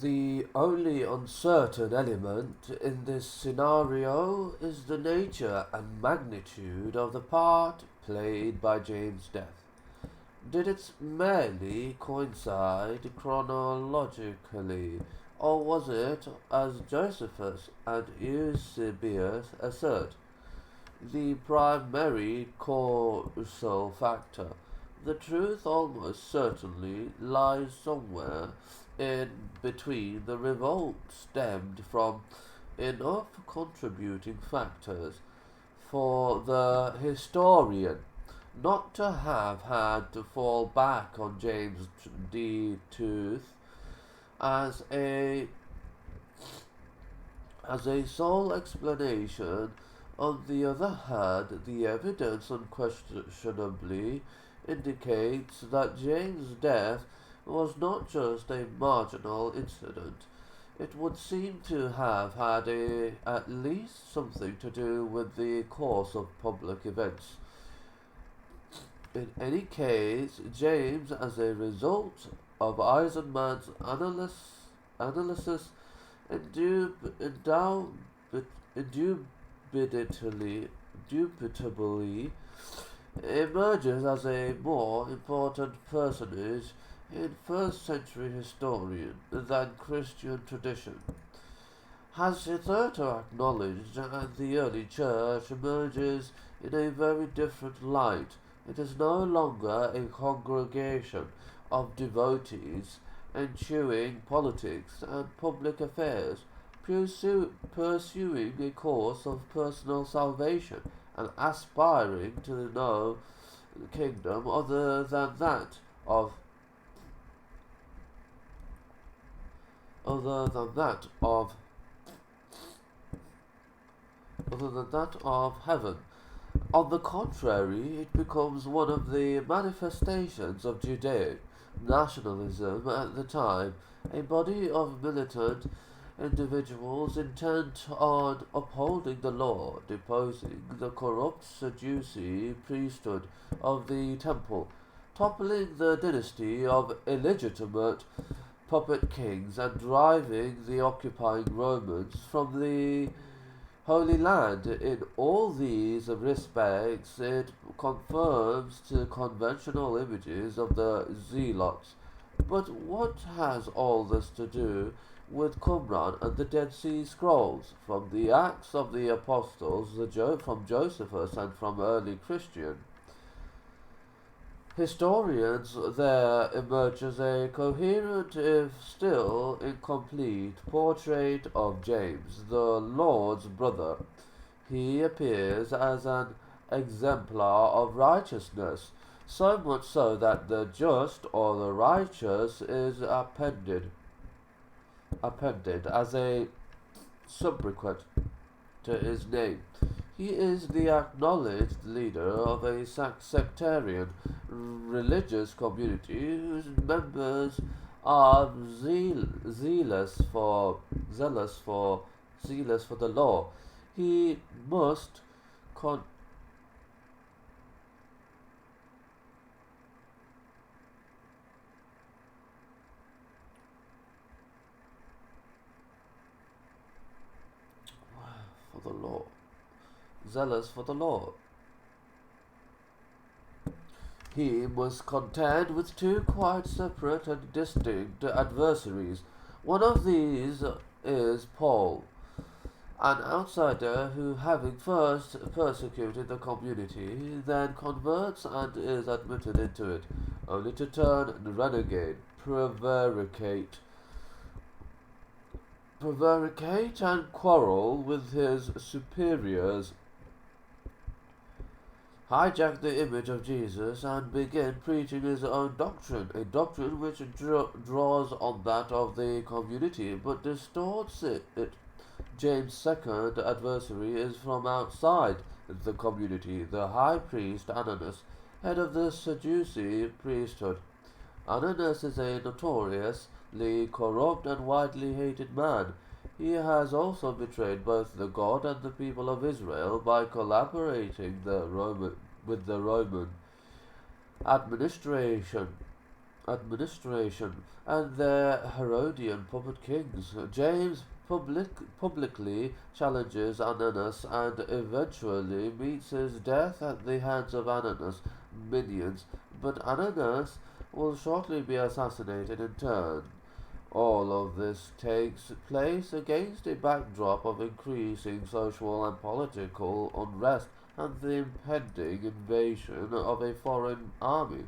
The only uncertain element in this scenario is the nature and magnitude of the part played by James' death. Did it merely coincide chronologically, or was it, as Josephus and Eusebius assert, the primary causal factor? The truth almost certainly lies somewhere in between. The revolt stemmed from enough contributing factors for the historian not to have had to fall back on James D. Tooth as a sole explanation. On the other hand, the evidence unquestionably indicates that James' death was not just a marginal incident. It would seem to have had at least something to do with the course of public events. In any case, James, as a result of Eisenman's analysis, indubitably, indubitably emerges as a more important personage in first century historian than Christian tradition has hitherto acknowledged, and the early church emerges in a very different light. It is no longer a congregation of devotees eschewing politics and public affairs, pursuing a course of personal salvation and aspiring to no kingdom other than that of heaven. On the contrary, it becomes one of the manifestations of Judaic nationalism at the time, a body of militant individuals intent on upholding the law, deposing the corrupt Sadducee priesthood of the temple, toppling the dynasty of illegitimate puppet kings, and driving the occupying Romans from the Holy Land. In all these respects, it conforms to conventional images of the Zealots. But what has all this to do with Qumran and the Dead Sea Scrolls? From the Acts of the Apostles, from Josephus, and from early Christian historians, there emerges a coherent, if still incomplete, portrait of James, the Lord's brother. He appears as an exemplar of righteousness, so much so that the just or the righteous is appended as a sobriquet to his name. He is the acknowledged leader of a sectarian religious community whose members are zealous for the law. He must con- for the law, zealous for the law. He must contend with two quite separate and distinct adversaries. One of these is Paul, an outsider who, having first persecuted the community, then converts and is admitted into it, only to turn renegade, prevaricate and quarrel with his superiors, hijack the image of Jesus, and begin preaching his own doctrine, a doctrine which draws on that of the community but distorts it. James' second adversary is from outside the community, the high priest Ananus, head of the Sadducee priesthood. Ananus is a notoriously corrupt and widely hated man. He has also betrayed both the God and the people of Israel by collaborating with the Roman administration. administration and their Herodian puppet kings. James publicly challenges Ananus and eventually meets his death at the hands of Ananus' minions, but Ananus will shortly be assassinated in turn. All of this takes place against a backdrop of increasing social and political unrest and the impending invasion of a foreign army.